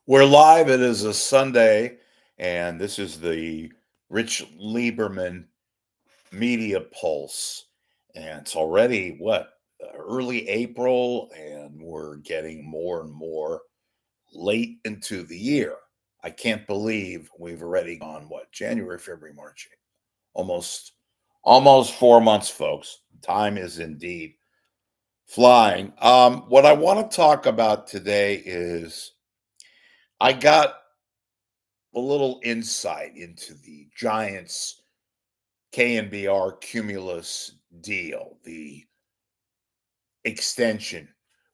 We're live. It is a Sunday, and this is the Rich Lieberman Media Pulse. And it's already early April, and we're getting more and more late into the year. I can't believe we've already gone January, February, March, almost almost 4 months, folks. Time is indeed flying. What I want to talk about today is I got a little insight into the Giants KNBR Cumulus deal, the extension,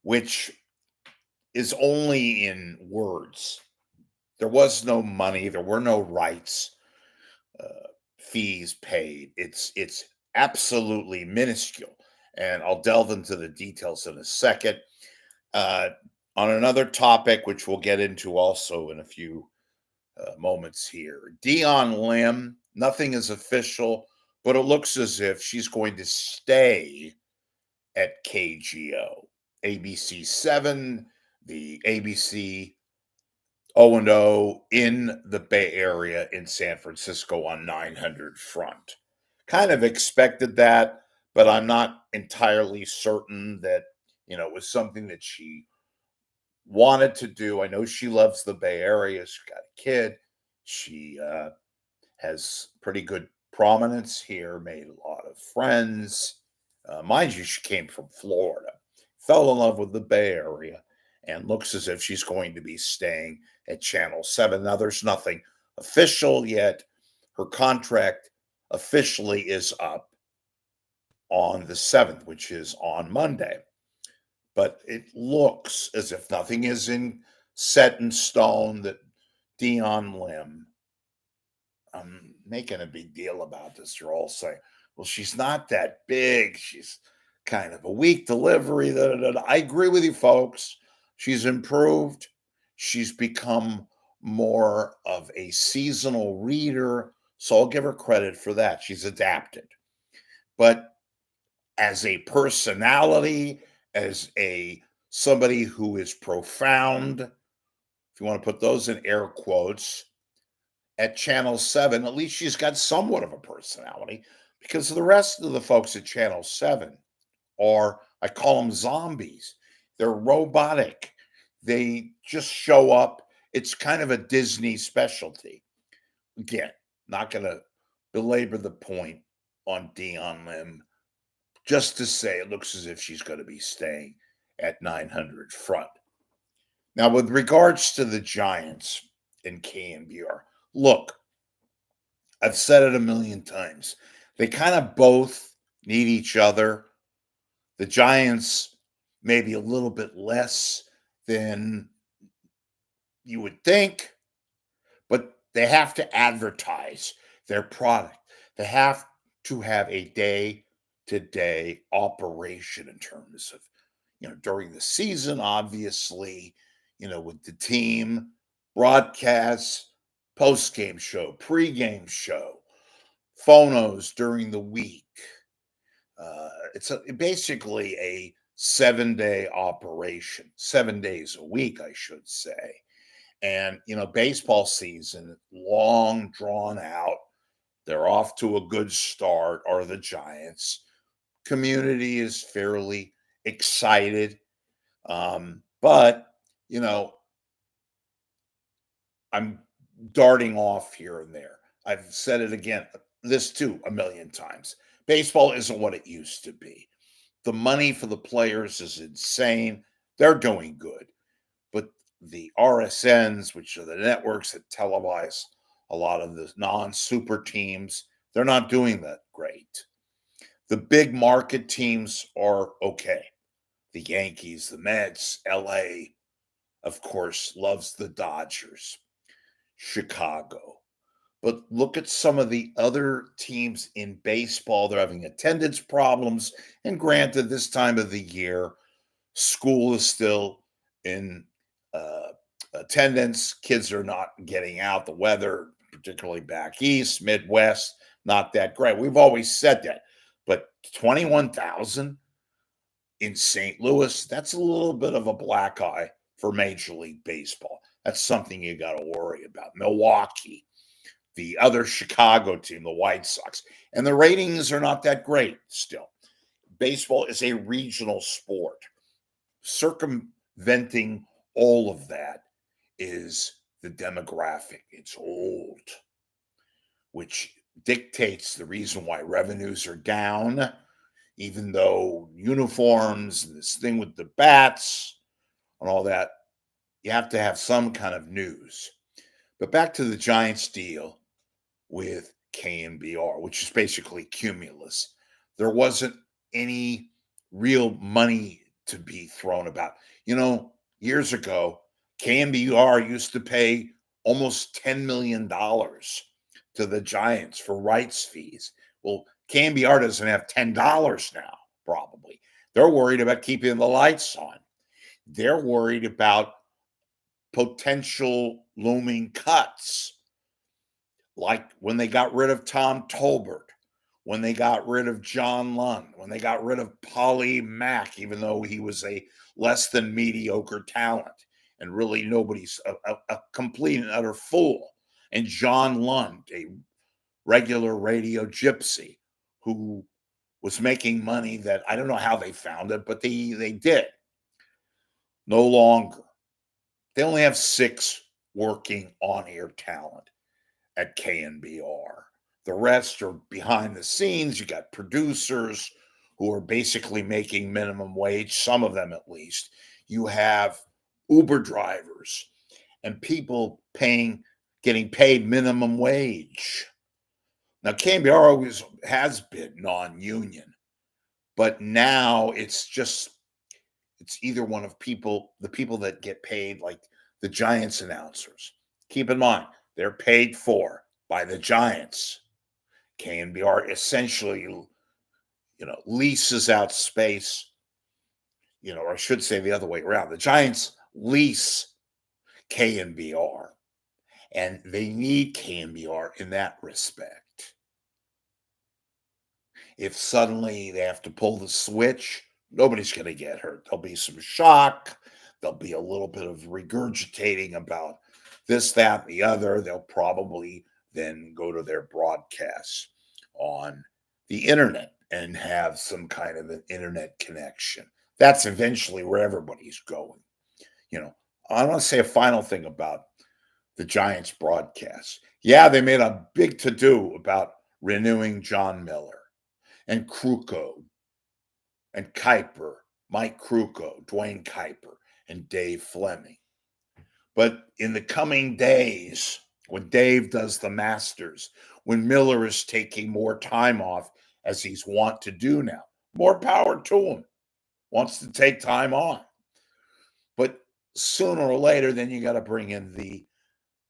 which is only in words. There was no money, there were no rights, fees paid. It's absolutely minuscule, and I'll delve into the details in a second. Uh, on another topic, which we'll get into also in a few moments here. Dion Lim, nothing is official, but it looks as if she's going to stay at KGO. ABC7, the ABC 0 in the Bay Area in San Francisco on 900 front. Kind of expected that, but I'm not entirely certain that, it was something that she wanted to do. I know she loves the Bay Area. She's got a kid. She has pretty good prominence here, made a lot of friends. Mind you, she came from Florida, fell in love with the Bay Area, and looks as if she's going to be staying at Channel 7. Now, there's nothing official yet. Her contract officially is up on the 7th, which is on Monday. But it looks as if nothing is set in stone that Dion Lim, I'm making a big deal about this. You're all saying, well, she's not that big. She's kind of a weak delivery. Da, da, da, da. I agree with you, folks. She's improved. She's become more of a seasonal reader. So I'll give her credit for that. She's adapted. But as a personality, as somebody who is profound, if you want to put those in air quotes, at Channel 7, at least she's got somewhat of a personality, because the rest of the folks at Channel 7 are, I call them zombies. They're robotic. They just show up. It's kind of a Disney specialty. Again, not going to belabor the point on Dion Lim, just to say it looks as if she's going to be staying at 900 front. Now, with regards to the Giants and KNBR, look, I've said it a million times. They kind of both need each other. The Giants maybe a little bit less than you would think, but they have to advertise their product. They have to have a day-to-day operation in terms of, during the season, obviously, with the team, broadcasts, post-game show, pre-game show, phonos during the week. It's basically a 7-day operation, 7 days a week, I should say. And, baseball season, long drawn out. They're off to a good start, are the Giants. Community is fairly excited. But, I'm darting off here and there. I've said it again, this too, a million times. Baseball isn't what it used to be. The money for the players is insane. They're doing good. But the RSNs, which are the networks that televise a lot of the non-super teams, they're not doing that great. The big market teams are okay. The Yankees, the Mets, LA, of course, loves the Dodgers. Chicago. But look at some of the other teams in baseball. They're having attendance problems. And granted, this time of the year, school is still in attendance. Kids are not getting out. The weather, particularly back east, Midwest, not that great. We've always said that. But 21,000 in St. Louis, that's a little bit of a black eye for Major League Baseball. That's something you got to worry about. Milwaukee, the other Chicago team, the White Sox, and the ratings are not that great still. Baseball is a regional sport. Circumventing all of that is the demographic. It's old, which dictates the reason why revenues are down, even though uniforms and this thing with the bats and all that, you have to have some kind of news. But back to the Giants deal with KNBR, which is basically Cumulus. There wasn't any real money to be thrown about. Years ago, KNBR used to pay almost $10 million to the Giants for rights fees. Well, KNBR doesn't have $10 now, probably. They're worried about keeping the lights on. They're worried about potential looming cuts, like when they got rid of Tom Tolbert, when they got rid of John Lund, when they got rid of Polly Mack, even though he was a less than mediocre talent, and really nobody's a complete and utter fool. And John Lund, a regular radio gypsy who was making money that I don't know how they found it, but they did. No longer. They only have 6 working on-air talent at KNBR. The rest are behind the scenes. You got producers who are basically making minimum wage, some of them at least. You have Uber drivers and people getting paid minimum wage. Now, KNBR always has been non-union, but now it's either one of the people that get paid, like the Giants announcers. Keep in mind, they're paid for by the Giants. KNBR essentially, leases out space, or I should say the other way around. The Giants lease KNBR, and they need KNBR in that respect. If suddenly they have to pull the switch, nobody's going to get hurt. There'll be some shock. There'll be a little bit of regurgitating about this, that, and the other. They'll probably then go to their broadcasts on the internet and have some kind of an internet connection. That's eventually where everybody's going. I want to say a final thing about the Giants broadcast. Yeah, they made a big to-do about renewing John Miller and Krukow and Kuiper, Mike Krukow, Dwayne Kuiper, and Dave Fleming. But in the coming days, when Dave does the Masters, when Miller is taking more time off, as he's wont to do now, more power to him, wants to take time off. But sooner or later, then you got to bring in the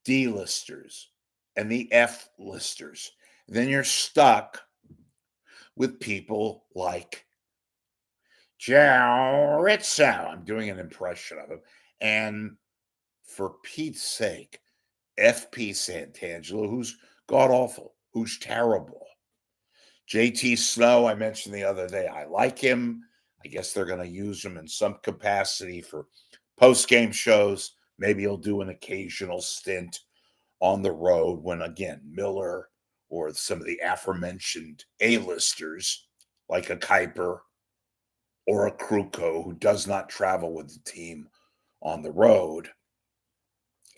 D-listers and the F-listers. Then you're stuck with people like Joe Rizzo. I'm doing an impression of him. And for Pete's sake, FP Santangelo, who's god-awful, who's terrible. JT Snow, I mentioned the other day, I like him. I guess they're going to use him in some capacity for post-game shows. Maybe he'll do an occasional stint on the road when, again, Miller or some of the aforementioned A-listers, like a Kuiper or a Krukow, who does not travel with the team on the road,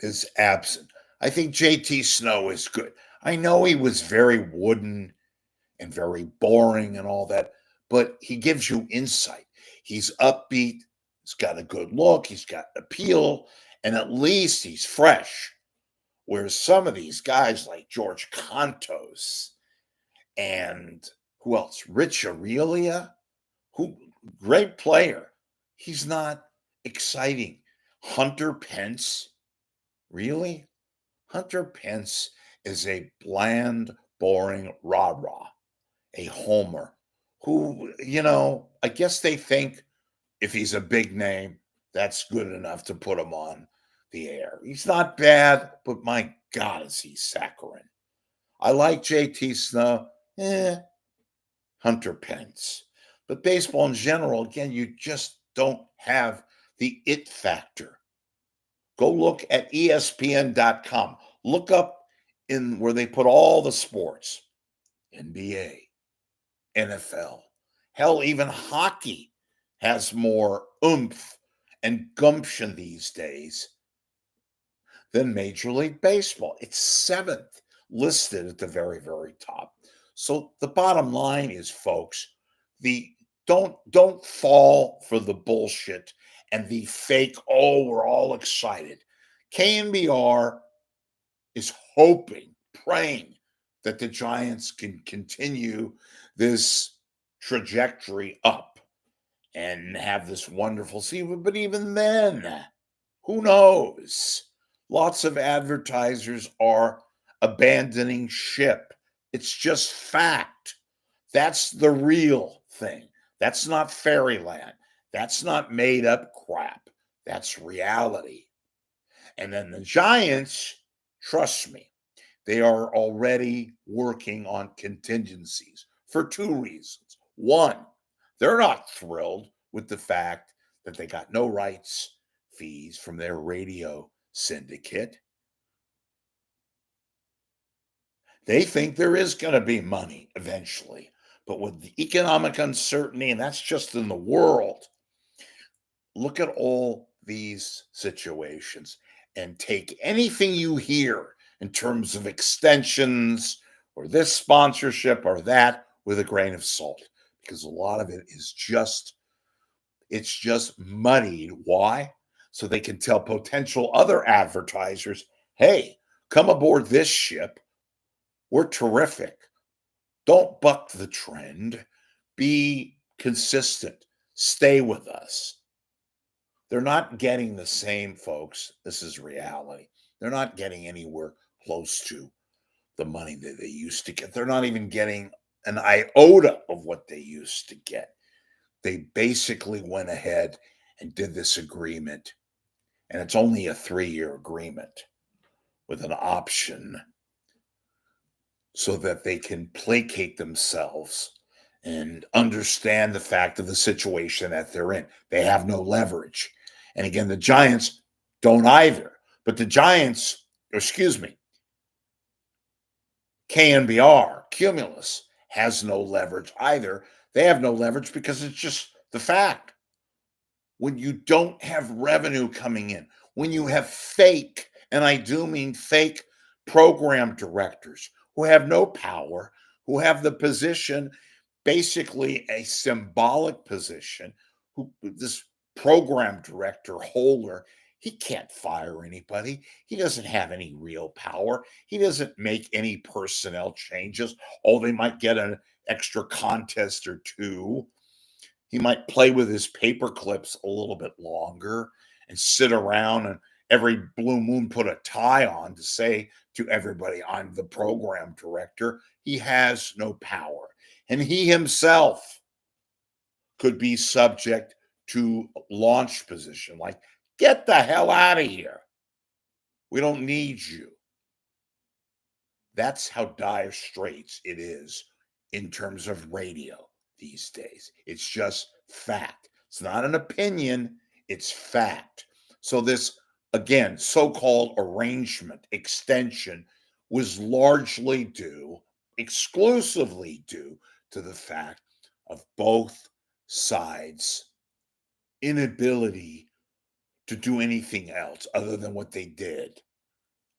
is absent. I think JT Snow is good. I know he was very wooden and very boring and all that, but he gives you insight. He's upbeat. He's got a good look. He's got appeal, and at least he's fresh. Whereas some of these guys like George Contos and who else? Rich Aurelia, who great player. He's not exciting. Hunter Pence, really? Hunter Pence is a bland, boring rah-rah, a homer who, I guess they think if he's a big name, that's good enough to put him on the air. He's not bad, but my God, is he saccharine. I like JT Snow. Hunter Pence. But baseball in general, again, you just don't have the it factor Go look at ESPN.com. Look up in where they put all the sports, NBA, NFL. Hell, even hockey has more oomph and gumption these days than Major League Baseball. It's seventh listed at the very, very top. So the bottom line is, folks, the don't fall for the bullshit and the fake, oh, we're all excited. KNBR is hoping, praying that the Giants can continue this trajectory up and have this wonderful season. But even then, who knows? Lots of advertisers are abandoning ship. It's just fact. That's the real thing. That's not fairyland. That's not made up crap. That's reality. And then the Giants, trust me, they are already working on contingencies for two reasons. One, they're not thrilled with the fact that they got no rights fees from their radio syndicate. They think there is going to be money eventually. But with the economic uncertainty, and that's just in the world, look at all these situations and take anything you hear in terms of extensions or this sponsorship or that with a grain of salt, because a lot of it is it's just muddied. Why? So they can tell potential other advertisers, hey, come aboard this ship. We're terrific. Don't buck the trend. Be consistent. Stay with us. They're not getting the same, folks. This is reality. They're not getting anywhere close to the money that they used to get. They're not even getting an iota of what they used to get. They basically went ahead and did this agreement, and it's only a 3-year agreement with an option so that they can placate themselves and understand the fact of the situation that they're in. They have no leverage. And again, the Giants don't either. But the Giants, excuse me, KNBR, Cumulus, has no leverage either. They have no leverage because it's just the fact. When you don't have revenue coming in, when you have fake, and I do mean fake program directors who have no power, who have the position, basically a symbolic position, who this program director holder, he can't fire anybody. He doesn't have any real power. He doesn't make any personnel changes. Oh, they might get an extra contest or two. He might play with his paper clips a little bit longer and sit around and every blue moon put a tie on to say to everybody, I'm the program director. He has no power. And he himself could be subject to launch position. Like, get the hell out of here. We don't need you. That's how dire straits it is in terms of radio these days. It's just fact. It's not an opinion, it's fact. So, this, again, so called arrangement, extension, was largely due, exclusively due to the fact of both sides' inability to do anything else other than what they did.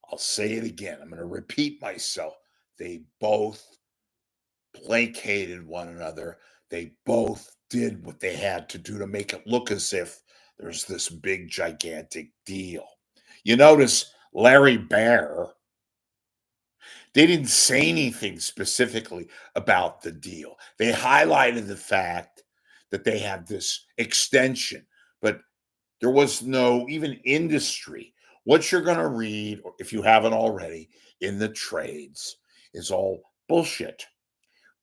I'll say it again. I'm going to repeat myself. They both placated one another. They both did what they had to do to make it look as if there's this big, gigantic deal. You notice Larry Baer, they didn't say anything specifically about the deal. They highlighted the fact that they have this extension, but there was no even industry. What you're going to read, or if you haven't already, in the trades is all bullshit.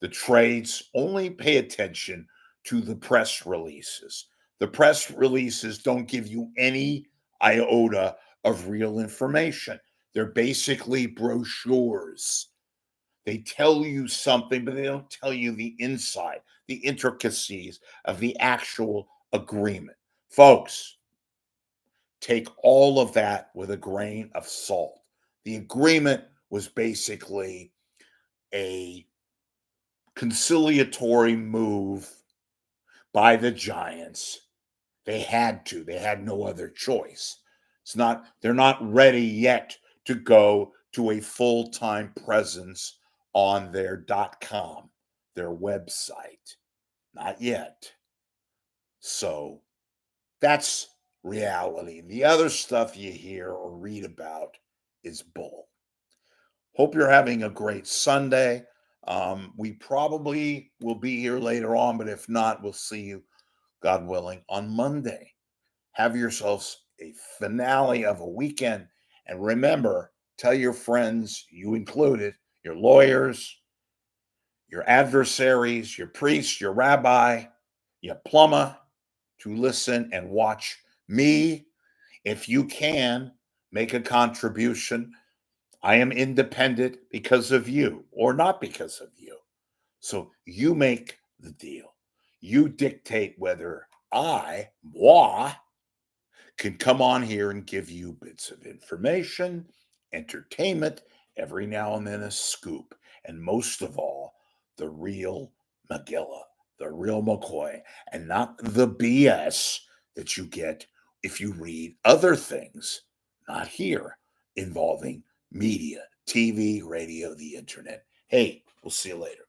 The trades only pay attention to the press releases. The press releases don't give you any iota of real information. They're basically brochures. They tell you something, but they don't tell you the inside, the intricacies of the actual agreement. Folks, take all of that with a grain of salt. The agreement was basically a conciliatory move by the Giants. They had to. They had no other choice. They're not ready yet to go to a full-time presence on their .com, their website. Not yet. So that's reality. The other stuff you hear or read about is bull. Hope you're having a great Sunday. We probably will be here later on, but if not, we'll see you, God willing, on Monday. Have yourselves a finale of a weekend. And remember, tell your friends, you included, your lawyers, your adversaries, your priest, your rabbi, your plumber, to listen and watch me. If you can, make a contribution. I am independent because of you or not because of you. So you make the deal. You dictate whether moi, can come on here and give you bits of information, entertainment, every now and then a scoop, and most of all, the real Magilla, the real McCoy, and not the BS that you get if you read other things, not here, involving media, TV, radio, the internet. Hey, we'll see you later.